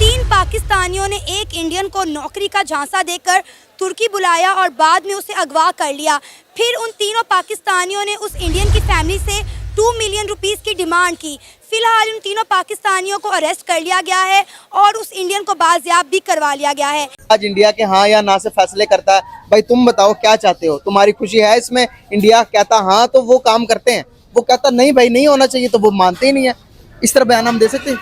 3 पाकिस्तानियों ने एक इंडियन को नौकरी का झांसा देकर तुर्की बुलाया और बाद में उसे अगवा कर लिया। फिर उन तीनों पाकिस्तानियों ने उस इंडियन की फैमिली से 2 मिलियन रुपीस की डिमांड की। फिलहाल उन तीनों पाकिस्तानियों को अरेस्ट कर लिया गया है और उस इंडियन को बाजियाब भी करवा लिया गया है। आज इंडिया के हाँ या ना से फैसले करता है। भाई तुम बताओ क्या चाहते हो, तुम्हारी खुशी है इसमें? इंडिया कहता हाँ तो वो काम करते हैं, वो कहता नहीं भाई नहीं होना चाहिए तो वो मानते ही नहीं है। इस तरह बयान हम दे सकते हैं?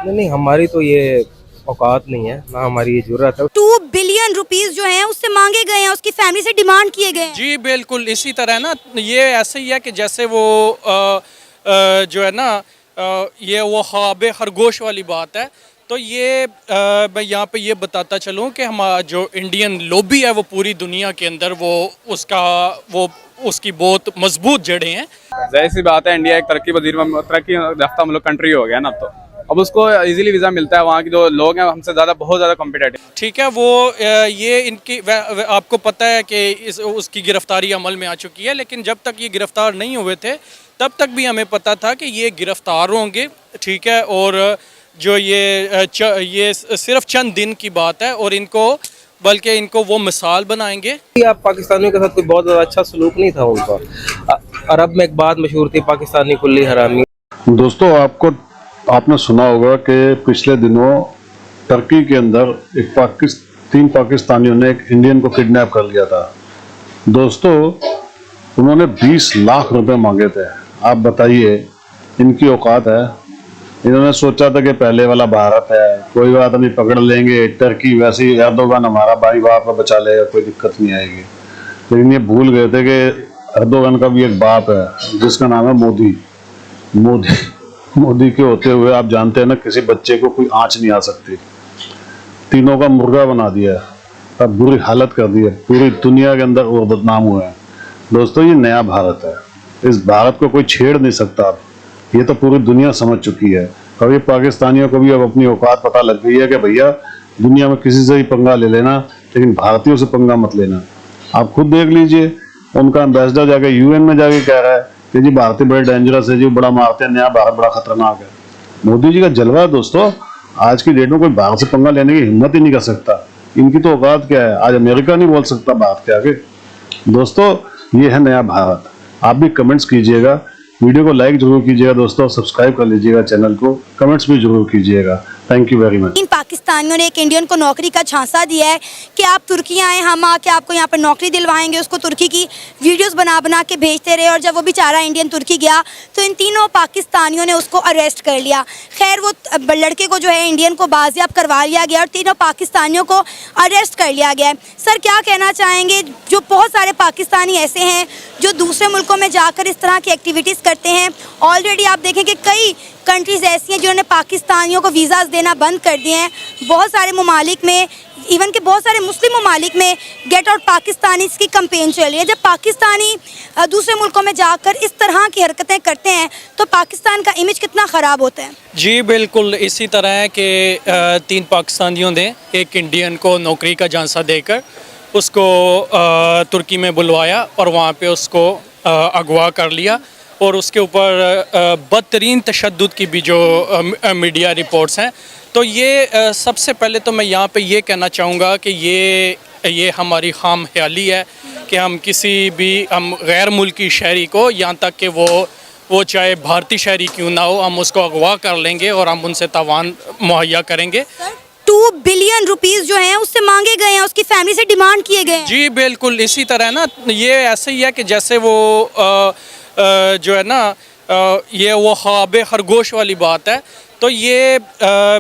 नहीं, हमारी तो ये औकात नहीं है, ना हमारी ये जरूरत है। 2 बिलियन रुपीस जो हैं उससे मांगे गए हैं, उसकी फैमिली से डिमांड किए गए हैं। जी बिल्कुल इसी तरह ना, ये ऐसे ही है कि जैसे वो जो है ना ये वो ख्वाब खरगोश वाली बात है। तो ये मैं यहाँ पे ये बताता चलूँ कि हमारा जो इंडियन लॉबी है वो पूरी दुनिया के अंदर उसकी बहुत मजबूत जड़ें हैं। जाहिर सी बात है, इंडिया एक तरक्की याफ्ता मुल्क कंट्री हो गया ना, तो अब उसको इजीली वीज़ा मिलता है। वहाँ के जो लोग हैं हमसे ज़्यादा बहुत ज़्यादा कॉम्पिटेटिव। ठीक है, वो ये इनकी आपको पता है कि उसकी गिरफ्तारी अमल में आ चुकी है, लेकिन जब तक ये गिरफ्तार नहीं हुए थे तब तक भी हमें पता था कि ये गिरफ्तार होंगे। ठीक है, और जो ये सिर्फ चंद दिन की बात है और इनको वो मिसाल बनाएंगे। आप पाकिस्तानियों के साथ कोई बहुत ज़्यादा अच्छा सलूक नहीं था उनका। अरब में एक बात मशहूर थी, पाकिस्तानी कुल्ली हरामी। दोस्तों आपने सुना होगा कि पिछले दिनों टर्की के अंदर 3 पाकिस्तानियों ने एक इंडियन को किडनैप कर लिया था। दोस्तों उन्होंने 20 लाख रुपए मांगे थे। आप बताइए इनकी औकात है? इन्होंने सोचा था कि पहले वाला भारत है, कोई बात नहीं, पकड़ लेंगे टर्की, वैसे ही एर्दोगान हमारा भाई बाप बचा लेगा, कोई दिक्कत नहीं आएगी। लेकिन ये भूल गए थे कि एर्दोगान का भी एक बाप है जिसका नाम है मोदी के होते हुए आप जानते हैं ना, किसी बच्चे को कोई आंच नहीं आ सकती। तीनों का मुर्गा बना दिया, अब बुरी हालत कर दी है, पूरी दुनिया के अंदर और बदनाम हुए हैं। दोस्तों ये नया भारत है, इस भारत को कोई छेड़ नहीं सकता। ये तो पूरी दुनिया समझ चुकी है। और ये पाकिस्तानियों को भी अब अपनी औकात पता लग गई है कि भैया दुनिया में किसी से ही पंगा ले लेना, लेकिन भारतीयों से पंगा मत लेना। आप खुद देख लीजिए, उनका एम्बेसडर जाके यूएन में जाके कह रहा है कि जी भारतीय बड़े डेंजरस है जी, बड़ा मारते हैं, नया भारत बड़ा खतरनाक है। मोदी जी का जलवा है दोस्तों। आज की डेट में कोई भारत से पंगा लेने की हिम्मत ही नहीं कर सकता। इनकी तो औकात क्या है, आज अमेरिका नहीं बोल सकता भारत के आगे। दोस्तों ये है नया भारत। आप भी कमेंट्स कीजिएगा, वीडियो को लाइक जरूर कीजिएगा दोस्तों, सब्सक्राइब कर लीजिएगा चैनल को, कमेंट्स भी जरूर कीजिएगा। Thank you very much. इन पाकिस्तानियों ने एक इंडियन को नौकरी का झांसा दिया है कि आप तुर्की आए, हम आके आपको यहाँ पर नौकरी दिलवाएंगे। उसको तुर्की की वीडियोस बना के भेजते रहे और जब वो बेचारा इंडियन तुर्की गया तो इन तीनों पाकिस्तानियों ने उसको अरेस्ट कर लिया। खैर वो लड़के को जो है इंडियन को बाजियाब करवा लिया गया और तीनों पाकिस्तानियों को अरेस्ट कर लिया गया है। सर क्या कहना चाहेंगे, जो बहुत सारे पाकिस्तानी ऐसे हैं जो दूसरे मुल्कों में जाकर इस तरह की एक्टिविटीज़ करते हैं। ऑलरेडी आप देखें कि कई कंट्रीज़ ऐसी हैं जिन्होंने पाकिस्तानियों को वीज़ाज़ देना बंद कर दिए हैं। बहुत सारे ममालिक में, इवन के बहुत सारे मुस्लिम ममालिक में गेट आउट पाकिस्तानी की कैंपेन चल रही है। जब पाकिस्तानी दूसरे मुल्कों में जाकर इस तरह की हरकतें करते हैं तो पाकिस्तान का इमेज कितना ख़राब होता है। जी बिल्कुल इसी तरह है कि 3 पाकिस्तानियों ने एक इंडियन को नौकरी का झांसा देकर उसको तुर्की में बुलवाया और वहाँ पे उसको अगवा कर लिया और उसके ऊपर बदतरीन तशद्दुद की भी जो मीडिया रिपोर्ट्स हैं। तो ये सबसे पहले तो मैं यहाँ पे ये कहना चाहूँगा कि ये हमारी खाम ख्याली है कि हम गैर मुल्की शहरी को, यहाँ तक कि वो चाहे भारतीय शहरी क्यों ना हो, हम उसको अगवा कर लेंगे और हम उनसे तावान मुहैया करेंगे। 2 बिलियन रुपीस जो हैं उससे मांगे गए हैं, उसकी फैमिली से डिमांड किए गए हैं। जी बिल्कुल इसी तरह ना, ये ऐसे ही है कि जैसे वो जो है ना ये वो ख्वाब खरगोश वाली बात है। तो ये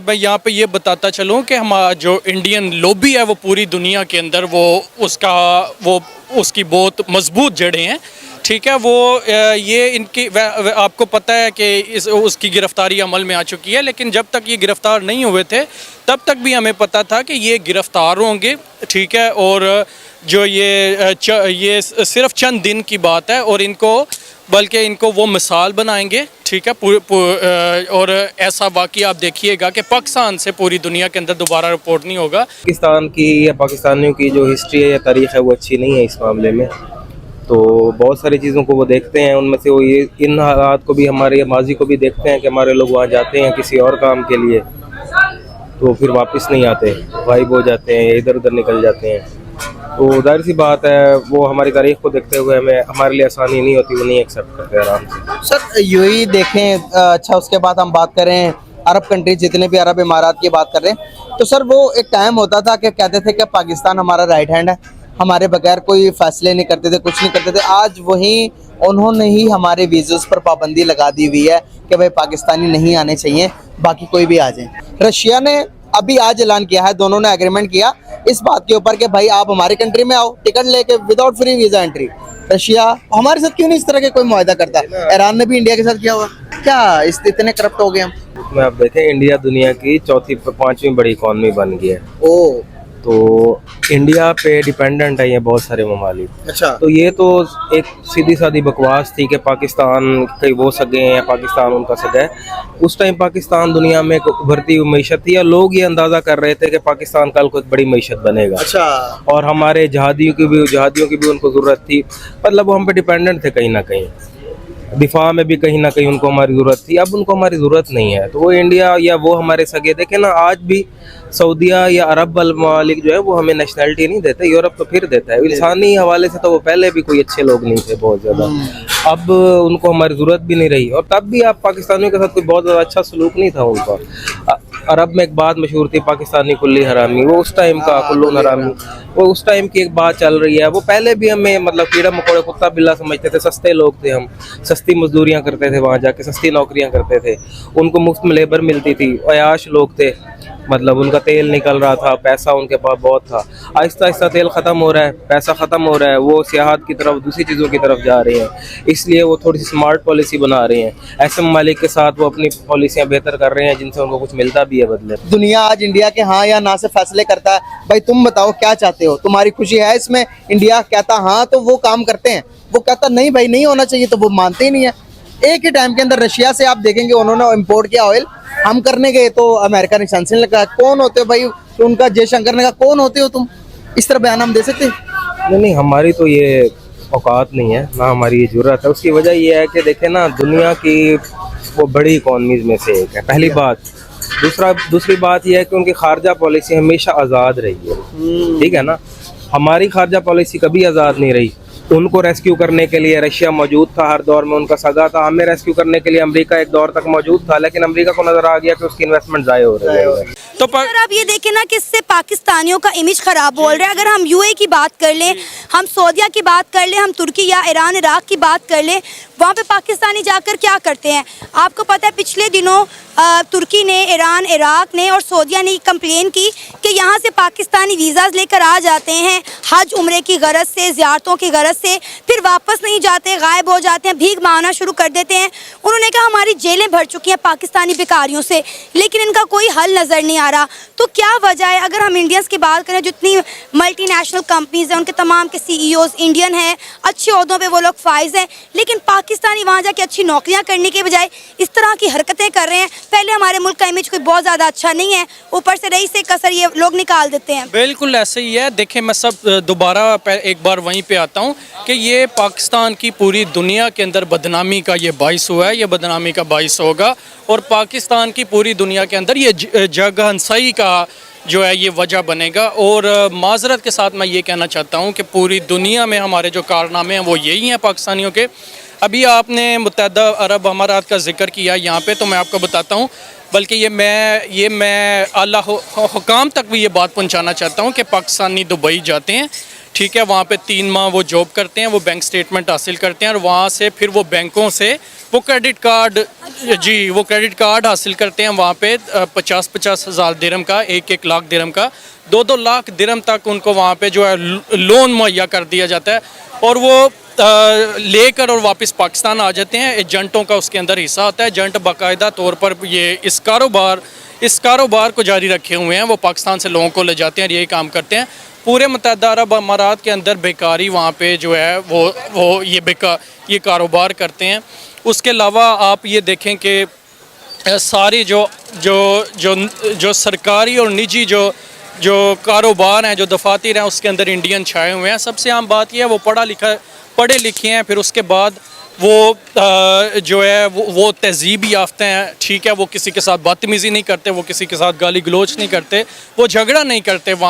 मैं यहाँ पे ये बताता चलूँ कि हमारा जो इंडियन लॉबी है वो पूरी दुनिया के अंदर उसकी बहुत मजबूत जड़ें हैं। ठीक है, वो ये इनकी आपको पता है कि उसकी गिरफ्तारी अमल में आ चुकी है, लेकिन जब तक ये गिरफ्तार नहीं हुए थे तब तक भी हमें पता था कि ये गिरफ्तार होंगे। ठीक है, और जो ये सिर्फ चंद दिन की बात है और इनको वो मिसाल बनाएंगे। ठीक है, और ऐसा वाकई आप देखिएगा कि पाकिस्तान से पूरी दुनिया के अंदर दोबारा रिपोर्ट नहीं होगा। पाकिस्तान की या पाकिस्तानियों की जो हिस्ट्री है या तारीख़ है वो अच्छी नहीं है इस मामले में। तो बहुत सारी चीज़ों को वो देखते हैं, उनमें से वो ये इन हालात को भी, हमारे माजी को भी देखते हैं कि हमारे लोग वहाँ जाते हैं किसी और काम के लिए। तो फिर वापस नहीं आते, गायब हो जाते हैं, इधर उधर निकल जाते हैं। तो जाहिर सी बात है वो हमारी तारीख को देखते हुए हमें हमारे लिए आसानी नहीं होती, वो नहीं एक्सेप्ट करते आराम से। सर यूएई देखें, अच्छा उसके बाद हम बात करें अरब कंट्री, जितने भी अरब इमारात की बात कर रहे हैं, तो सर वो एक टाइम होता था कि कहते थे कि पाकिस्तान हमारा राइट हैंड है, हमारे बगैर कोई फैसले नहीं करते थे, कुछ नहीं करते थे। आज वहीं उन्होंने ही हमारे वीज़ों पर पाबंदी लगा दी हुई है कि भाई पाकिस्तानी नहीं आने चाहिए, बाकी कोई भी आ जाए। रशिया ने अभी आज ऐलान किया है, दोनों ने एग्रीमेंट किया इस बात के ऊपर कि भाई आप हमारी कंट्री में आओ, टिकट लेके without free visa entry. Russia हमारे साथ क्यों नहीं इस तरह के कोई मुआहदा करता? ईरान ने भी इंडिया के साथ किया हुआ, क्या इतने करप्ट हो गए हम? में आप देखें इंडिया दुनिया की चौथी पांचवी बड़ी इकॉनमी बन गई है, ओ तो इंडिया पे डिपेंडेंट है ये बहुत सारे ममालिक। अच्छा, तो ये तो एक सीधी सादी बकवास थी कि पाकिस्तान कहीं वो सगे हैं या पाकिस्तान उनका सगा है। उस टाइम पाकिस्तान दुनिया में एक उभरती हुई मीशत थी और लोग ये अंदाज़ा कर रहे थे कि पाकिस्तान कल को एक बड़ी मीशत बनेगा। अच्छा, और हमारे जहादियों की भी उनको ज़रूरत थी, मतलब वो हम पे डिपेंडेंट थे कहीं ना कहीं, दिफा में भी कहीं ना कहीं उनको हमारी ज़रूरत थी। अब उनको हमारी ज़रूरत नहीं है, तो वो इंडिया या वो हमारे सगे। देखे ना आज भी सऊदिया या अरब वाले ममालिक जो है वो हमें नेशनलिटी नहीं देते, यूरोप तो फिर देता है। इंसानी हवाले से तो वो पहले भी कोई अच्छे लोग नहीं थे बहुत ज़्यादा, अब उनको हमारी ज़रूरत भी नहीं रही। और तब भी आप पाकिस्तानियों के साथ कोई बहुत ज़्यादा अच्छा सलूक नहीं था उनका। अरब में एक बात मशहूर थी, पाकिस्तानी कुल्ली हरामी, वो उस टाइम का कुल्लू हरामी, वो उस टाइम की एक बात चल रही है। वो पहले भी हमें मतलब कीड़ा मकोड़े कुत्ता बिल्ला समझते थे, सस्ते लोग थे हम, सस्ती मजदूरियाँ करते थे, वहाँ जाके सस्ती नौकरियाँ करते थे, उनको मुफ्त में लेबर मिलती थी, अयाश लोग थे, मतलब उनका तेल निकल रहा था, पैसा उनके पास बहुत था। आहिस्ता आहिस्ता तेल ख़त्म हो रहा है, पैसा ख़त्म हो रहा है, वो सियाहत की तरफ दूसरी चीज़ों की तरफ जा रहे हैं, इसलिए वो थोड़ी सी स्मार्ट पॉलिसी बना रहे हैं। ऐसे ममालिक के साथ वो अपनी पॉलिसियाँ बेहतर कर रहे हैं जिनसे उनको कुछ मिलता भी है बदले। दुनिया आज इंडिया के हाँ या ना से फैसले करता है। भाई तुम बताओ क्या चाहते हो, तुम्हारी खुशी है इसमें? इंडिया कहता हाँ तो वो काम करते हैं, वो कहता नहीं भाई नहीं होना चाहिए तो वो मानते ही नहीं है। एक ही टाइम के अंदर रशिया से आप देखेंगे उन्होंने इम्पोर्ट किया ऑयल, हम करने गए तो अमेरिका ने सैंक्शन लगा। कौन होते हो भाई? तो उनका जयशंकर ने कहा कौन होते हो तुम? इस तरह बयान हम दे सकते हैं? नहीं, हमारी तो ये औकात नहीं है, ना हमारी ये ज़रूरत है। उसकी वजह ये है कि देखें ना, दुनिया की वो बड़ी इकॉनमीज़ में से एक है, पहली बात। दूसरी बात यह है कि उनकी खारजा पॉलिसी हमेशा आज़ाद रही है, ठीक है ना। हमारी खारजा पॉलिसी कभी आज़ाद नहीं रही। उनको रेस्क्यू करने के लिए रशिया मौजूद था, हर दौर में उनका सगा था। हमें रेस्क्यू करने के लिए अमेरिका एक दौर तक मौजूद था, लेकिन अमेरिका को नजर आ गया कि उसकी इन्वेस्टमेंट ज़ाया हो रही है। तो सर आप ये देखें ना कि इससे पाकिस्तानियों का इमेज खराब बोल रहे हैं। अगर हम यूएई की बात कर लें, हम सऊदीया की बात कर लें, हम तुर्की या ईरान इराक की बात कर लें, वहाँ पे पाकिस्तानी जाकर क्या करते हैं? आपको पता है पिछले दिनों तुर्की ने, ईरान, इराक ने और सऊदीया ने कंप्लेन की कि यहाँ से पाकिस्तानी वीज़ाज लेकर आ जाते हैं हज उम्रे की गरज से, ज़ियारतों की गरज से, फिर वापस नहीं जाते, गायब हो जाते हैं, भीख मांगना शुरू कर देते हैं। उन्होंने कहा हमारी जेलें भर चुकी हैं पाकिस्तानी भिखारियों से, लेकिन इनका कोई हल नज़र नहीं आ रहा। तो क्या वजह है? अगर हम इंडियंस की बात करें, जितनी मल्टीनेशनल कंपनीज हैं उनके तमाम के सीईओज इंडियन हैं, अच्छे ओहदों पे वो लोग फाइज हैं, लेकिन पाकिस्तानी वहाँ जाके अच्छी नौकरियाँ करने के बजाय इस तरह की हरकतें कर रहे हैं। पहले हमारे मुल्क का इमेज कोई बहुत ज़्यादा अच्छा नहीं है, ऊपर से रही से कसर ये लोग निकाल देते हैं। बिल्कुल ऐसे ही है। देखिए मैं सब दोबारा एक बार वहीं पे आता हूँ कि ये पाकिस्तान की पूरी दुनिया के अंदर बदनामी का ये बाइस हुआ है, ये बदनामी का बाइस होगा, और पाकिस्तान की पूरी दुनिया के अंदर ये जग हंसाई का जो है ये वजह बनेगा। और माजरत के साथ मैं ये कहना चाहता हूँ कि पूरी दुनिया में हमारे जो कारनामे हैं वो यही हैं पाकिस्तानियों के। अभी आपने मुत्तहदा अरब अमारात का जिक्र किया यहाँ पे, तो मैं आपको बताता हूँ, बल्कि ये मैं आला हुकाम तक भी ये बात पहुँचाना चाहता हूँ कि पाकिस्तानी दुबई जाते हैं, ठीक है, वहाँ पे 3 माह वो जॉब करते हैं, वो बैंक स्टेटमेंट हासिल करते हैं, और वहाँ से फिर वो बैंकों से वो क्रेडिट कार्ड हासिल करते हैं। वहाँ पे 50-50 हज़ार दिरहम का, 1-1 लाख दिरहम का, 2-2 लाख दिरहम तक उनको वहाँ पे जो है लोन मुहैया कर दिया जाता है, और वो लेकर और वापस पाकिस्तान आ जाते हैं। एजेंटों का उसके अंदर हिस्सा होता है। एजेंट बाकायदा तौर पर ये इस कारोबार को जारी रखे हुए हैं, वो पाकिस्तान से लोगों को ले जाते हैं और यही काम करते हैं। पूरे मुत्तहदा अरब अमारात के अंदर बेकारी वहाँ पे जो है वो ये कारोबार करते हैं। उसके अलावा आप ये देखें कि सारी जो सरकारी और निजी जो कारोबार हैं, जो दफातर हैं, उसके अंदर इंडियन छाए हुए हैं। सबसे आम बात यह है वो पढ़े लिखे हैं, फिर उसके बाद वो जो है वो तहजीब याफ्ते हैं, ठीक है, वो किसी के साथ बदतमीज़ी नहीं करते, वो किसी के साथ गाली गलोच नहीं करते, वो झगड़ा नहीं करते वहाँ